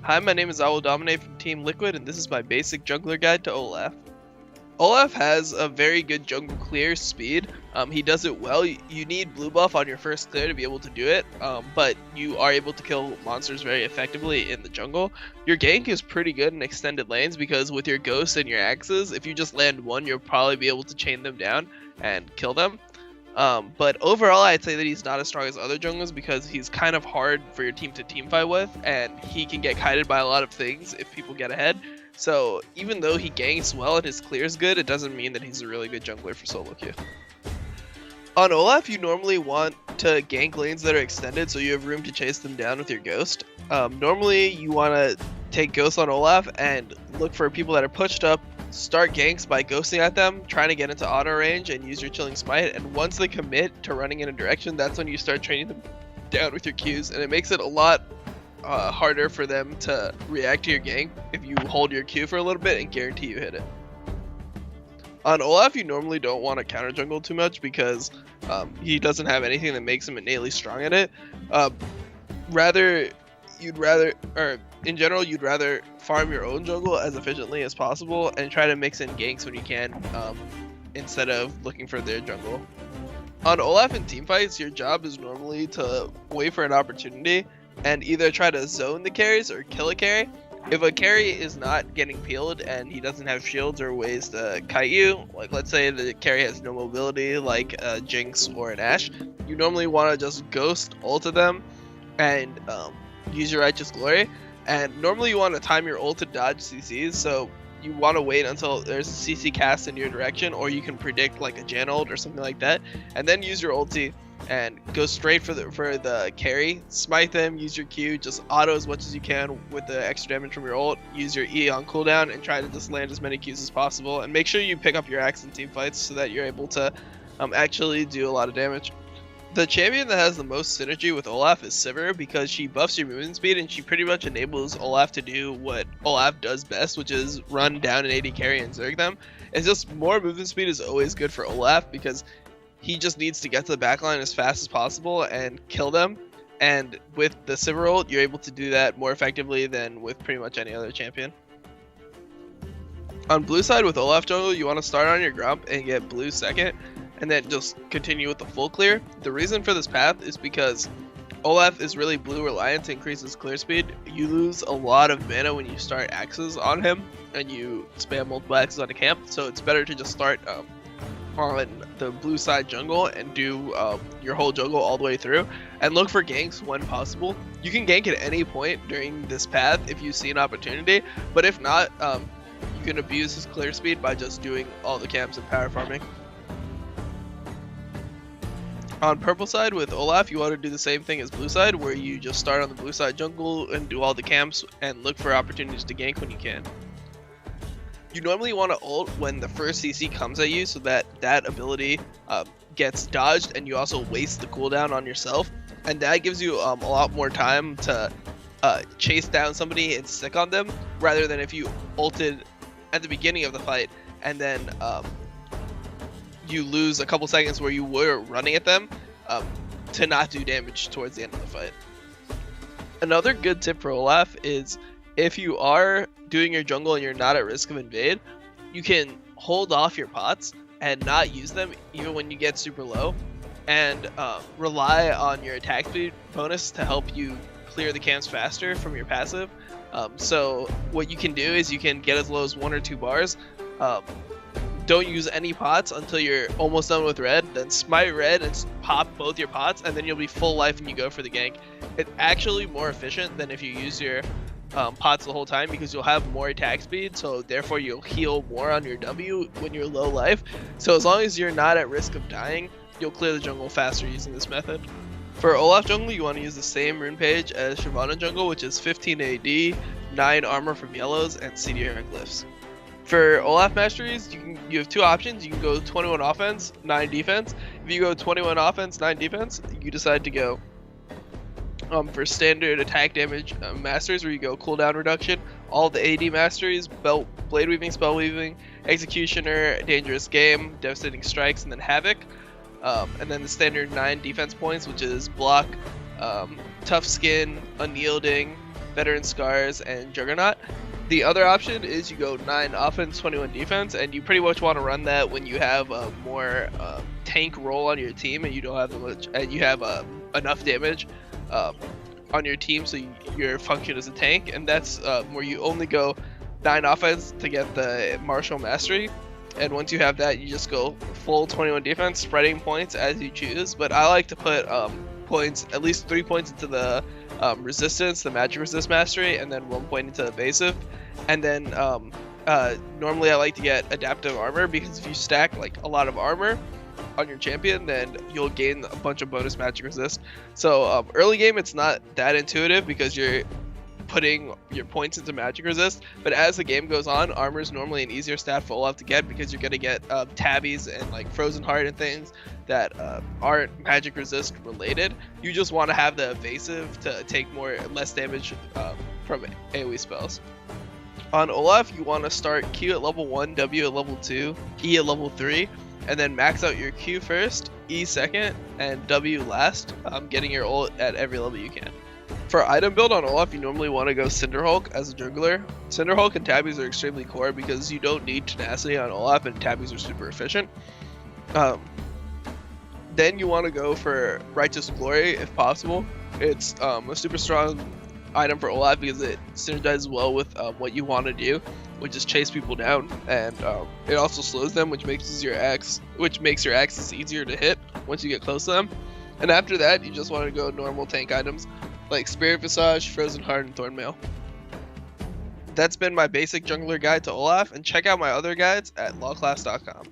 Hi, my name is IWillDominate from Team Liquid, and this is my basic jungler guide to Olaf. Olaf has a very good jungle clear speed. He does it well. You need blue buff on your first clear to be able to do it, but you are able to kill monsters very effectively in the jungle. Your gank is pretty good in extended lanes because with your ghosts and your axes, if you just land one, you'll probably be able to chain them down and kill them. But overall, I'd say that he's not as strong as other junglers because he's kind of hard for your team to teamfight with, and he can get kited by a lot of things if people get ahead. So even though he ganks well and his clear is good, it doesn't mean that he's a really good jungler for solo queue. On Olaf, you normally want to gank lanes that are extended so you have room to chase them down with your ghost. Normally, you want to take ghosts on Olaf and look for people that are pushed up, start ganks by ghosting at them, trying to get into auto range and use your chilling smite, and once they commit to running in a direction, that's when you start training them down with your Qs, and it makes it a lot harder for them to react to your gank if you hold your Q for a little bit and guarantee you hit it. On Olaf, you normally don't want to counter jungle too much because he doesn't have anything that makes him innately strong at it. In general, you'd rather farm your own jungle as efficiently as possible and try to mix in ganks when you can, instead of looking for their jungle. On Olaf in teamfights, your job is normally to wait for an opportunity and either try to zone the carries or kill a carry. If a carry is not getting peeled and he doesn't have shields or ways to kite you, like let's say the carry has no mobility like a Jinx or an Ashe, you normally want to just ghost ult to them and use your Righteous Glory. And normally you want to time your ult to dodge CCs, so you want to wait until there's a CC cast in your direction, or you can predict like a Jan ult or something like that, and then use your ulti and go straight for the carry, smite them, use your Q, just auto as much as you can with the extra damage from your ult, use your E on cooldown, and try to just land as many Qs as possible, and make sure you pick up your axe in team fights so that you're able to actually do a lot of damage. The champion that has the most synergy with Olaf is Sivir because she buffs your movement speed and she pretty much enables Olaf to do what Olaf does best, which is run down an AD carry and zerg them. It's just more movement speed is always good for Olaf because he just needs to get to the backline as fast as possible and kill them. And with the Sivir ult, you're able to do that more effectively than with pretty much any other champion. On blue side with Olaf jungle, you want to start on your Grump and get blue second, and then just continue with the full clear. The reason for this path is because Olaf is really blue reliant to increase his clear speed. You lose a lot of mana when you start axes on him and you spam multiple axes on a camp, so it's better to just start on the blue side jungle and do your whole jungle all the way through and look for ganks when possible. You can gank at any point during this path if you see an opportunity, but if not, you can abuse his clear speed by just doing all the camps and power farming. On purple side with Olaf, you want to do the same thing as blue side, where you just start on the blue side jungle and do all the camps and look for opportunities to gank when you can. You normally want to ult when the first CC comes at you so that that ability gets dodged and you also waste the cooldown on yourself, and that gives you a lot more time to chase down somebody and stick on them, rather than if you ulted at the beginning of the fight and then you lose a couple seconds where you were running at them to not do damage towards the end of the fight. Another good tip for Olaf is if you are doing your jungle and you're not at risk of invade, you can hold off your pots and not use them even when you get super low, and rely on your attack speed bonus to help you clear the camps faster from your passive. So what you can do is you can get as low as 1 or 2 bars. Don't use any pots until you're almost done with red, then smite red and pop both your pots, and then you'll be full life and you go for the gank. It's actually more efficient than if you use your pots the whole time because you'll have more attack speed, so therefore you'll heal more on your W when you're low life. So as long as you're not at risk of dying, you'll clear the jungle faster using this method. For Olaf jungle, you want to use the same rune page as Shyvana jungle, which is 15 AD, 9 armor from yellows, and CDR glyphs. For Olaf masteries, you have 2 options. You can go 21 offense, 9 defense. If you go 21 offense, 9 defense, you decide to go for standard attack damage masters, where you go cooldown reduction, all the AD masteries, blade weaving, spell weaving, executioner, dangerous game, devastating strikes, and then havoc. And then the standard 9 defense points, which is block, tough skin, unyielding, Veteran Scars, and Juggernaut. The other option is you go 9 offense, 21 defense, and you pretty much want to run that when you have a more tank role on your team and you don't have you have enough damage on your team, so your function as a tank, and that's where you only go 9 offense to get the Martial Mastery. And once you have that, you just go full 21 defense, spreading points as you choose. But I like to put points, at least 3 points into the resistance, the magic resist mastery, and then 1 point into evasive. And then normally I like to get adaptive armor, because if you stack like a lot of armor on your champion, then you'll gain a bunch of bonus magic resist. So early game it's not that intuitive because you're putting your points into magic resist, but as the game goes on, armor is normally an easier stat for Olaf to get, because you're going to get tabbies and like frozen heart and things that aren't magic resist related. You just want to have the evasive to take less damage from AoE spells. On Olaf, you want to start Q at level 1, W at level 2, E at level 3, and then max out your Q first, E second, and W last, getting your ult at every level you can. For item build on Olaf, you normally want to go Cinderhulk as a jungler. Cinderhulk and tabbies are extremely core because you don't need tenacity on Olaf, and tabbies are super efficient. Then you want to go for Righteous Glory if possible. It's a super strong item for Olaf because it synergizes well with what you want to do, which is chase people down, and it also slows them, which makes your axes easier to hit once you get close to them. And after that, you just want to go normal tank items like Spirit Visage, Frozen Heart, and Thornmail. That's been my basic jungler guide to Olaf, and check out my other guides at lawclass.com.